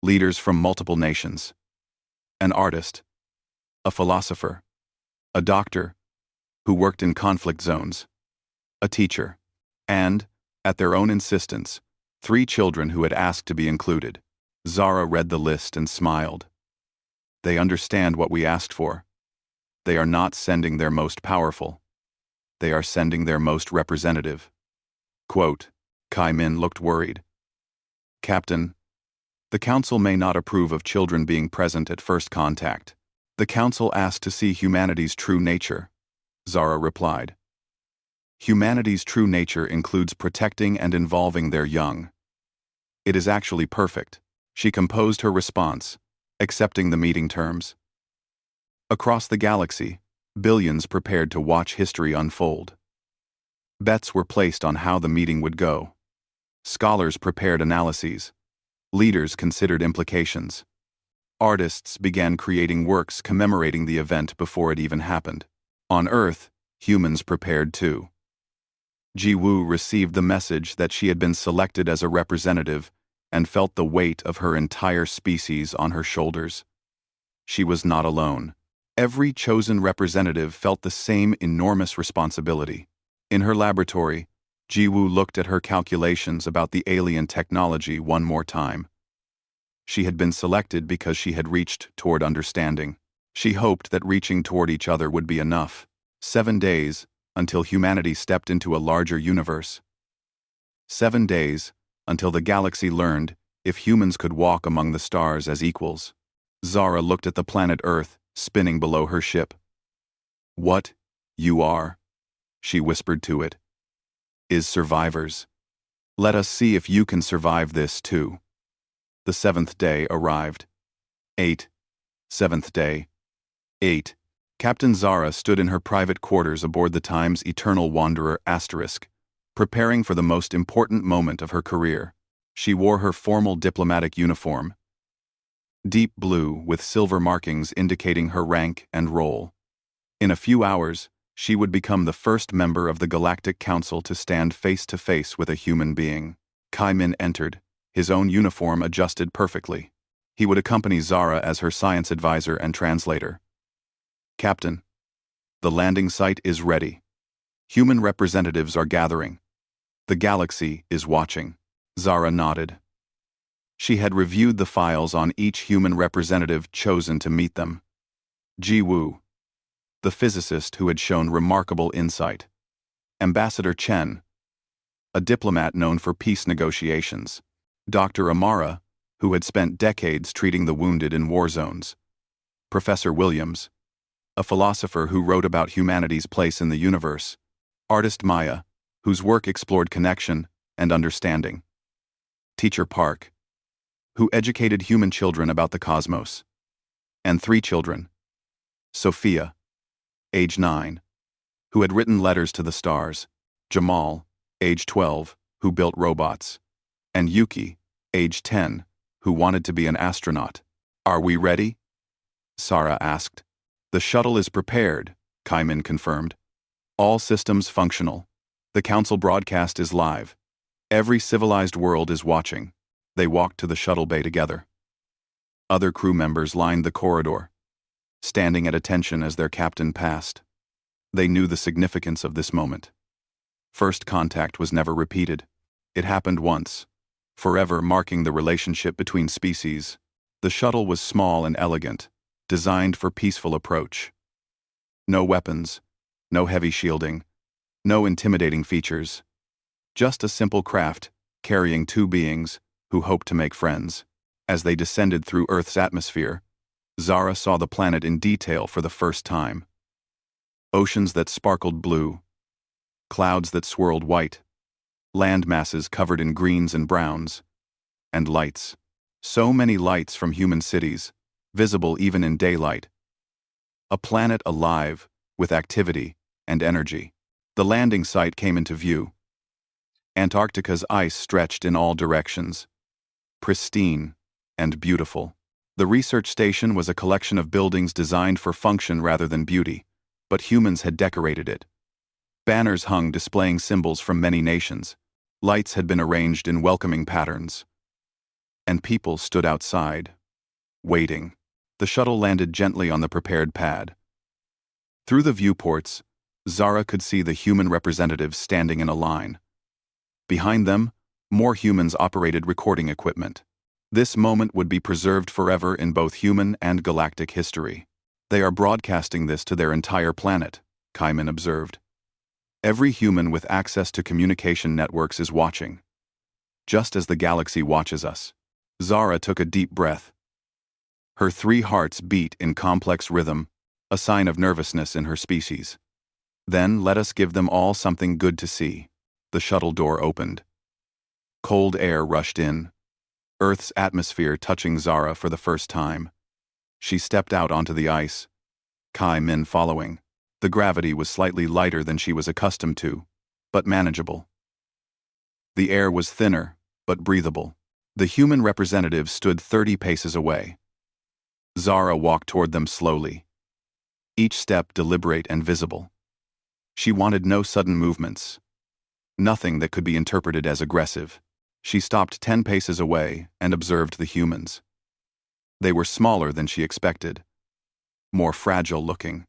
leaders from multiple nations, an artist, a philosopher, a doctor who worked in conflict zones, a teacher, and, at their own insistence, 3 children who had asked to be included. Zara read the list and smiled. They understand what we asked for. They are not sending their most powerful. They are sending their most representative. Quote, Kai Min looked worried. Captain, the Council may not approve of children being present at first contact. The Council asked to see humanity's true nature, Zara replied. Humanity's true nature includes protecting and involving their young. It is actually perfect. She composed her response, accepting the meeting terms. Across the galaxy, billions prepared to watch history unfold. Bets were placed on how the meeting would go. Scholars prepared analyses. Leaders considered implications. Artists began creating works commemorating the event before it even happened. On Earth, humans prepared too. Jiwoo received the message that she had been selected as a representative and felt the weight of her entire species on her shoulders. She was not alone. Every chosen representative felt the same enormous responsibility. In her laboratory, Jiwoo looked at her calculations about the alien technology one more time. She had been selected because she had reached toward understanding. She hoped that reaching toward each other would be enough. 7 days, until humanity stepped into a larger universe. 7 days, until the galaxy learned if humans could walk among the stars as equals. Zara looked at the planet Earth, spinning below her ship. What you are, she whispered to it, is survivors. Let us see if you can survive this too. The 7th day arrived. 8. 7th day. 8. Captain Zara stood in her private quarters aboard the Time's Eternal Wanderer *, preparing for the most important moment of her career. She wore her formal diplomatic uniform, deep blue with silver markings indicating her rank and role. In a few hours, she would become the first member of the Galactic Council to stand face to face with a human being. Kai Min entered, his own uniform adjusted perfectly. He would accompany Zara as her science advisor and translator. Captain, the landing site is ready. Human representatives are gathering. The galaxy is watching. Zara nodded. She had reviewed the files on each human representative chosen to meet them. Jiwoo, the physicist who had shown remarkable insight. Ambassador Chen, a diplomat known for peace negotiations. Dr. Amara, who had spent decades treating the wounded in war zones. Professor Williams, a philosopher who wrote about humanity's place in the universe. Artist Maya, whose work explored connection and understanding. Teacher Park, who educated human children about the cosmos. And 3 children. Sophia, age 9, who had written letters to the stars. Jamal, age 12, who built robots. And Yuki, age 10, who wanted to be an astronaut. "Are we ready?" Sarah asked. "The shuttle is prepared," Kaiman confirmed. "All systems functional. The council broadcast is live. Every civilized world is watching." They walked to the shuttle bay together. Other crew members lined the corridor, standing at attention as their captain passed. They knew the significance of this moment. First contact was never repeated. It happened once, forever marking the relationship between species. The shuttle was small and elegant, designed for peaceful approach. No weapons, no heavy shielding, no intimidating features. Just a simple craft, carrying 2 beings who hoped to make friends. As they descended through Earth's atmosphere, Zara saw the planet in detail for the first time. Oceans that sparkled blue, clouds that swirled white, land masses covered in greens and browns, and lights. So many lights from human cities, visible even in daylight. A planet alive, with activity and energy. The landing site came into view. Antarctica's ice stretched in all directions, pristine and beautiful. The research station was a collection of buildings designed for function rather than beauty, but humans had decorated it. Banners hung displaying symbols from many nations. Lights had been arranged in welcoming patterns. And people stood outside, waiting. The shuttle landed gently on the prepared pad. Through the viewports, Zara could see the human representatives standing in a line. Behind them, more humans operated recording equipment. This moment would be preserved forever in both human and galactic history. "They are broadcasting this to their entire planet," Kaiman observed. "Every human with access to communication networks is watching. Just as the galaxy watches us." Zara took a deep breath. Her 3 hearts beat in complex rhythm, a sign of nervousness in her species. "Then let us give them all something good to see." The shuttle door opened. Cold air rushed in, Earth's atmosphere touching Zara for the first time. She stepped out onto the ice, Kai-Min following. The gravity was slightly lighter than she was accustomed to, but manageable. The air was thinner, but breathable. The human representative stood 30 paces away. Zara walked toward them slowly, each step deliberate and visible. She wanted no sudden movements, nothing that could be interpreted as aggressive. She stopped 10 paces away and observed the humans. They were smaller than she expected, more fragile looking.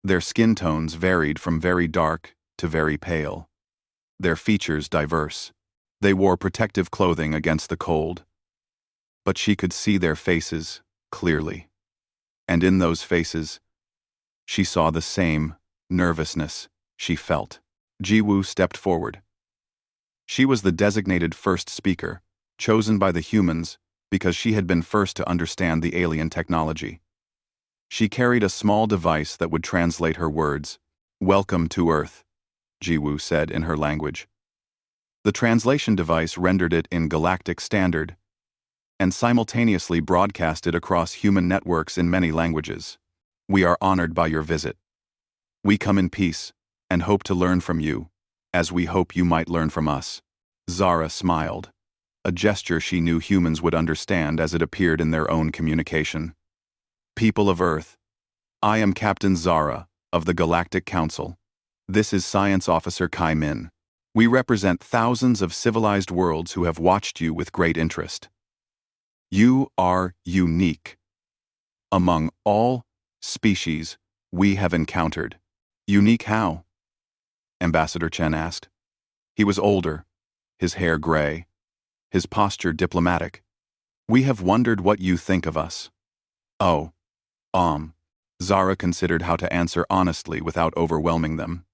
Their skin tones varied from very dark to very pale. Their features diverse. They wore protective clothing against the cold. But she could see their faces clearly. And in those faces, she saw the same nervousness she felt. Jiwoo stepped forward. She was the designated first speaker, chosen by the humans because she had been first to understand the alien technology. She carried a small device that would translate her words. "Welcome to Earth," Jiwoo said in her language. The translation device rendered it in galactic standard and simultaneously broadcast it across human networks in many languages. "We are honored by your visit. We come in peace and hope to learn from you, as we hope you might learn from us." Zara smiled, a gesture she knew humans would understand as it appeared in their own communication. "People of Earth, I am Captain Zara of the Galactic Council. This is Science Officer Kai-Min. We represent thousands of civilized worlds who have watched you with great interest. You are unique among all species we have encountered." "Unique how?" Ambassador Chen asked. He was older, his hair gray, his posture diplomatic. "We have wondered what you think of us." "Oh, Zara considered how to answer honestly without overwhelming them.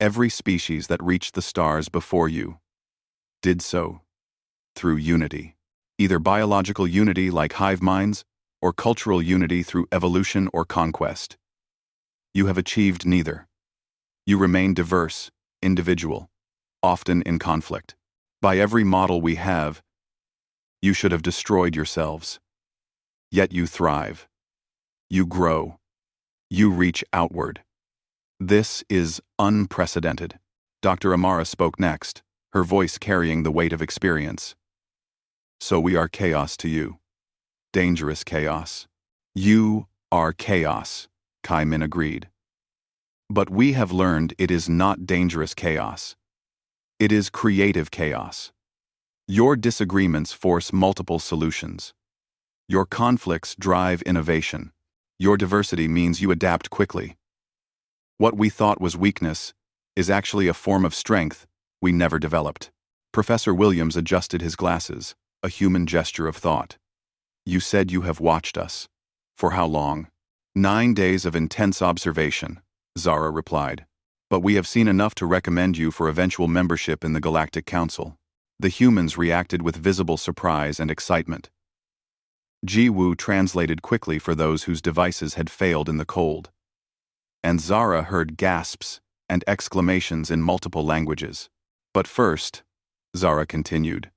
"Every species that reached the stars before you did so through unity. Either biological unity like hive minds, or cultural unity through evolution or conquest. You have achieved neither. You remain diverse, individual, often in conflict. By every model we have, you should have destroyed yourselves. Yet you thrive. You grow. You reach outward. This is unprecedented. Dr. Amara spoke next, her voice carrying the weight of experience. So we are chaos to you. Dangerous chaos. You are chaos, Kai-Min agreed. But we have learned it is not dangerous chaos. It is creative chaos. Your disagreements force multiple solutions. Your conflicts drive innovation. Your diversity means you adapt quickly. What we thought was weakness is actually a form of strength we never developed. Professor Williams adjusted his glasses, a human gesture of thought. You said you have watched us. For how long? 9 days of intense observation, Zara replied. But we have seen enough to recommend you for eventual membership in the Galactic Council. The humans reacted with visible surprise and excitement. Ji Woo translated quickly for those whose devices had failed in the cold. And Zara heard gasps and exclamations in multiple languages. But first, Zara continued,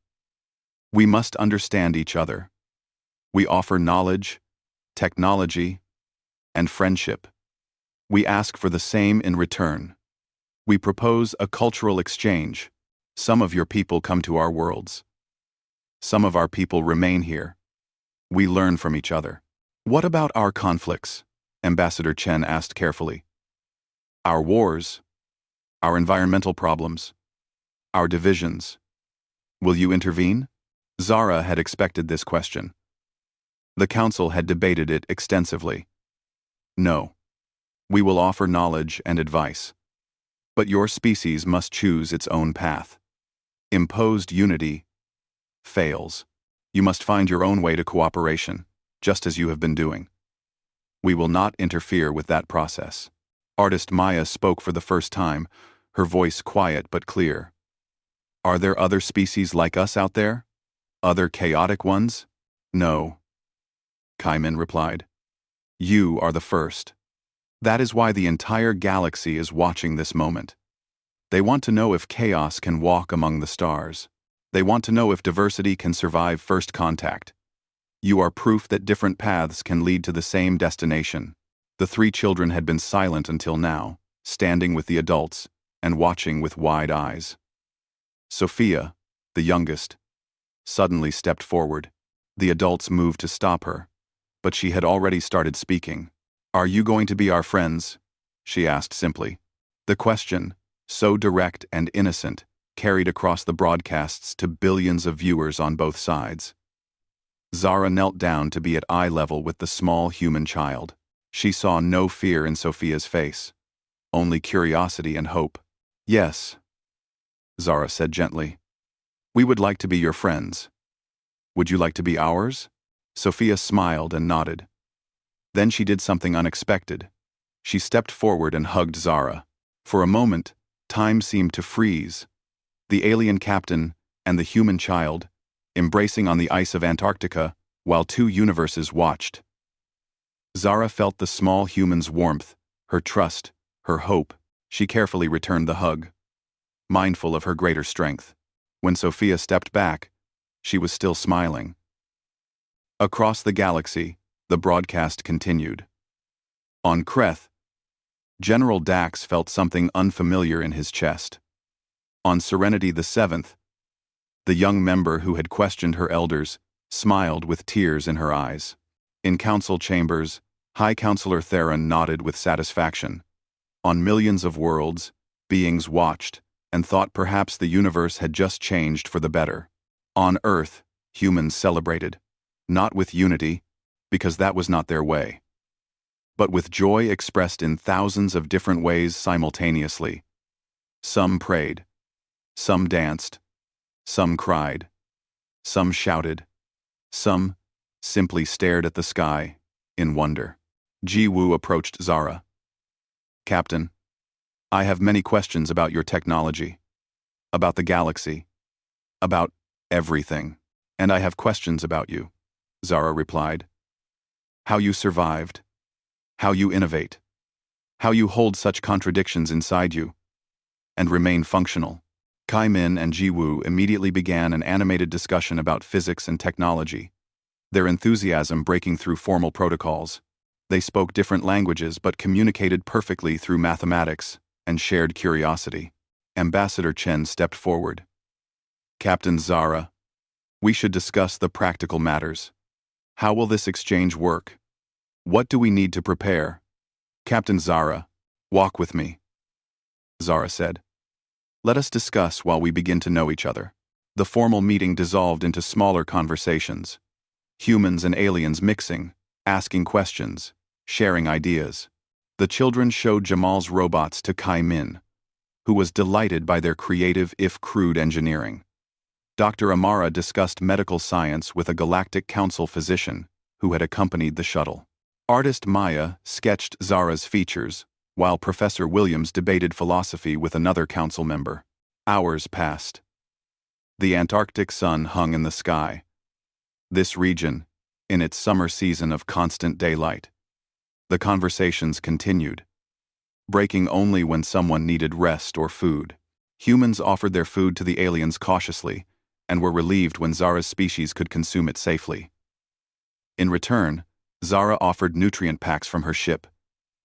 we must understand each other. We offer knowledge, technology, and friendship. We ask for the same in return. We propose a cultural exchange. Some of your people come to our worlds. Some of our people remain here. We learn from each other. What about our conflicts? Ambassador Chen asked carefully. Our wars, our environmental problems, our divisions. Will you intervene? Zara had expected this question. The council had debated it extensively. No. We will offer knowledge and advice. But your species must choose its own path. Imposed unity fails. You must find your own way to cooperation, just as you have been doing. We will not interfere with that process. Artist Maya spoke for the first time, her voice quiet but clear. Are there other species like us out there? Other chaotic ones? No. Kai-Min replied. You are the first. That is why the entire galaxy is watching this moment. They want to know if chaos can walk among the stars. They want to know if diversity can survive first contact. You are proof that different paths can lead to the same destination. The 3 children had been silent until now, standing with the adults and watching with wide eyes. Sophia, the youngest, suddenly stepped forward. The adults moved to stop her, but she had already started speaking. Are you going to be our friends? She asked simply. The question, so direct and innocent, carried across the broadcasts to billions of viewers on both sides. Zara knelt down to be at eye level with the small human child. She saw no fear in Sophia's face, only curiosity and hope. Yes, Zara said gently. We would like to be your friends. Would you like to be ours? Sophia smiled and nodded. Then she did something unexpected. She stepped forward and hugged Zara. For a moment, time seemed to freeze. The alien captain and the human child, embracing on the ice of Antarctica, while 2 universes watched. Zara felt the small human's warmth, her trust, her hope. She carefully returned the hug, mindful of her greater strength. When Sophia stepped back, she was still smiling. Across the galaxy, the broadcast continued. On Kreth, General Dax felt something unfamiliar in his chest. On Serenity the 7th, the young member who had questioned her elders smiled with tears in her eyes. In council chambers, High Counselor Theron nodded with satisfaction. On millions of worlds, beings watched and thought perhaps the universe had just changed for the better. On Earth, humans celebrated, not with unity, because that was not their way, but with joy expressed in thousands of different ways simultaneously. Some prayed, some danced, some cried, some shouted, some simply stared at the sky in wonder. Ji Woo approached Zara. Captain, I have many questions about your technology, about the galaxy, about everything. And I have questions about you, Zara replied. How you survived. How you innovate. How you hold such contradictions inside you. And remain functional. Kai Min and Ji Woo immediately began an animated discussion about physics and technology, their enthusiasm breaking through formal protocols. They spoke different languages but communicated perfectly through mathematics and shared curiosity. Ambassador Chen stepped forward. Captain Zara, we should discuss the practical matters. How will this exchange work? What do we need to prepare? Captain Zara, walk with me, Zara said. Let us discuss while we begin to know each other. The formal meeting dissolved into smaller conversations. Humans and aliens mixing, asking questions, sharing ideas. The children showed Jamal's robots to Kai Min, who was delighted by their creative if crude engineering. Dr. Amara discussed medical science with a Galactic Council physician who had accompanied the shuttle. Artist Maya sketched Zara's features, while Professor Williams debated philosophy with another council member. Hours passed. The Antarctic sun hung in the sky. This region, in its summer season of constant daylight. The conversations continued, breaking only when someone needed rest or food. Humans offered their food to the aliens cautiously, and were relieved when Zara's species could consume it safely. In return, Zara offered nutrient packs from her ship,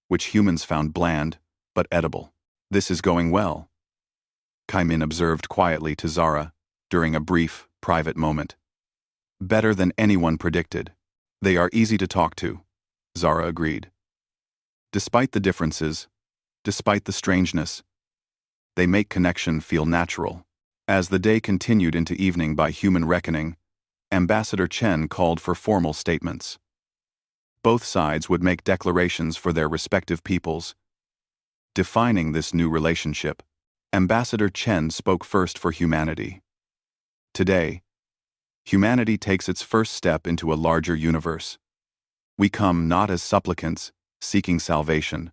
which humans found bland, but edible. This is going well, Kai Min observed quietly to Zara during a brief, private moment. Better than anyone predicted. They are easy to talk to, Zara agreed. Despite the differences, despite the strangeness, they make connection feel natural. As the day continued into evening by human reckoning, Ambassador Chen called for formal statements. Both sides would make declarations for their respective peoples. Defining this new relationship, Ambassador Chen spoke first for humanity. Today, humanity takes its first step into a larger universe. We come not as supplicants seeking salvation,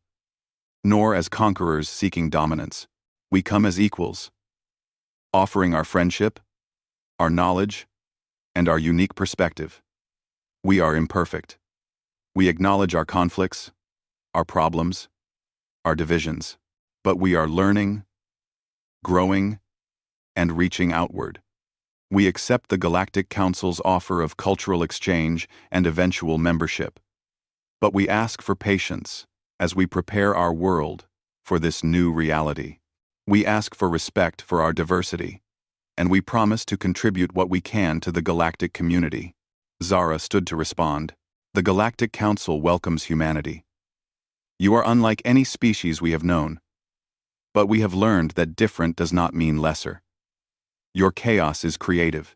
nor as conquerors seeking dominance. We come as equals, offering our friendship, our knowledge, and our unique perspective. We are imperfect. We acknowledge our conflicts, our problems, our divisions, but we are learning, growing, and reaching outward. We accept the Galactic Council's offer of cultural exchange and eventual membership. But we ask for patience as we prepare our world for this new reality. We ask for respect for our diversity, and we promise to contribute what we can to the galactic community. Zara stood to respond. The Galactic Council welcomes humanity. You are unlike any species we have known. But we have learned that different does not mean lesser. Your chaos is creative.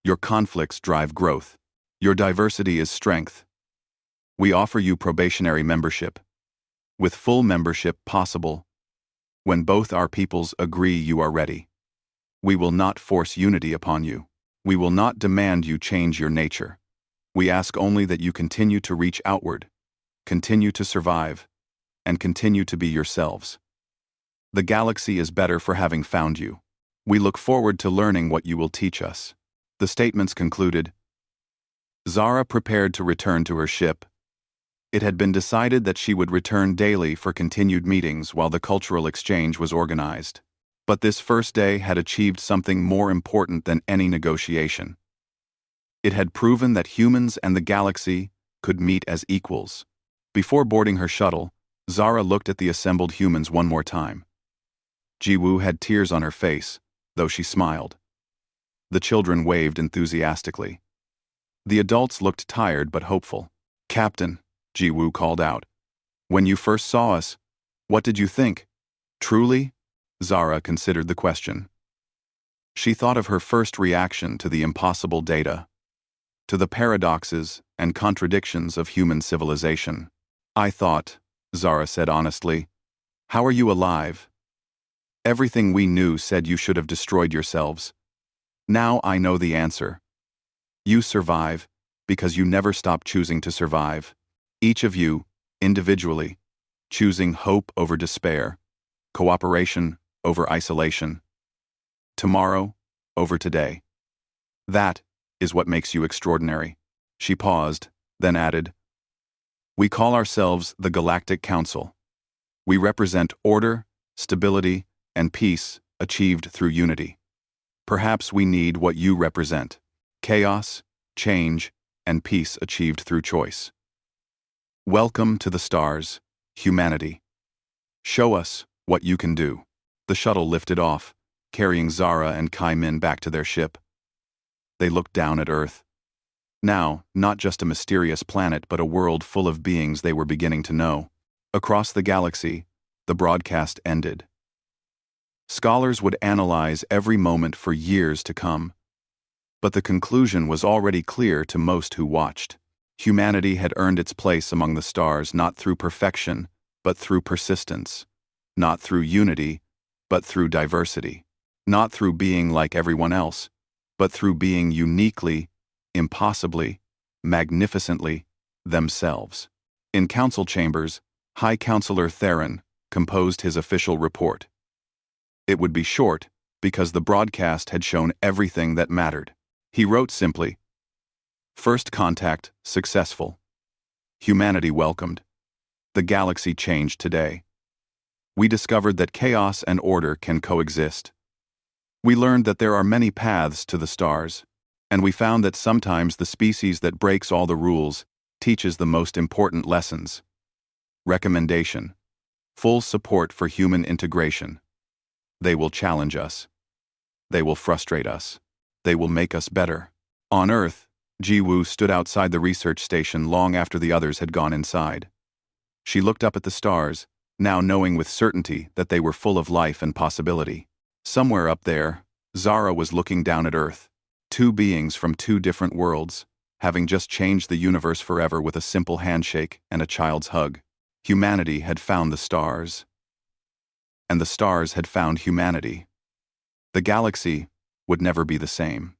Your conflicts drive growth. Your diversity is strength. We offer you probationary membership, with full membership possible when both our peoples agree you are ready. We will not force unity upon you. We will not demand you change your nature. We ask only that you continue to reach outward, continue to survive, and continue to be yourselves. The galaxy is better for having found you. We look forward to learning what you will teach us. The statements concluded. Zara prepared to return to her ship. It had been decided that she would return daily for continued meetings while the cultural exchange was organized. But this first day had achieved something more important than any negotiation. It had proven that humans and the galaxy could meet as equals. Before boarding her shuttle, Zara looked at the assembled humans one more time. Ji Woo had tears on her face, though she smiled. The children waved enthusiastically. The adults looked tired but hopeful. Captain, Ji Woo called out. When you first saw us, what did you think? Truly? Zara considered the question. She thought of her first reaction to the impossible data, to the paradoxes and contradictions of human civilization. I thought, Zara said honestly, how are you alive? Everything we knew said you should have destroyed yourselves. Now I know the answer. You survive because you never stop choosing to survive. Each of you, individually, choosing hope over despair, cooperation over isolation, tomorrow over today. That is what makes you extraordinary." She paused, then added, "We call ourselves the Galactic Council. We represent order, stability, and peace achieved through unity. Perhaps we need what you represent: chaos, change, and peace achieved through choice. Welcome to the stars, humanity. Show us what you can do." The shuttle lifted off, carrying Zara and Kai-Min back to their ship. They looked down at Earth. Now, not just a mysterious planet, but a world full of beings they were beginning to know. Across the galaxy, the broadcast ended. Scholars would analyze every moment for years to come. But the conclusion was already clear to most who watched. Humanity had earned its place among the stars not through perfection, but through persistence. Not through unity, but through diversity. Not through being like everyone else, but through being uniquely, impossibly, magnificently themselves. In council chambers, High Counselor Theron composed his official report. It would be short because the broadcast had shown everything that mattered. He wrote simply, "First contact successful. Humanity welcomed. The galaxy changed today. We discovered that chaos and order can coexist. We learned that there are many paths to the stars, and we found that sometimes the species that breaks all the rules teaches the most important lessons. Recommendation: full support for human integration. They will challenge us. They will frustrate us. They will make us better." On Earth, Ji-Woo stood outside the research station long after the others had gone inside. She looked up at the stars, now knowing with certainty that they were full of life and possibility. Somewhere up there, Zara was looking down at Earth, two beings from two different worlds, having just changed the universe forever with a simple handshake and a child's hug. Humanity had found the stars. And the stars had found humanity. The galaxy would never be the same.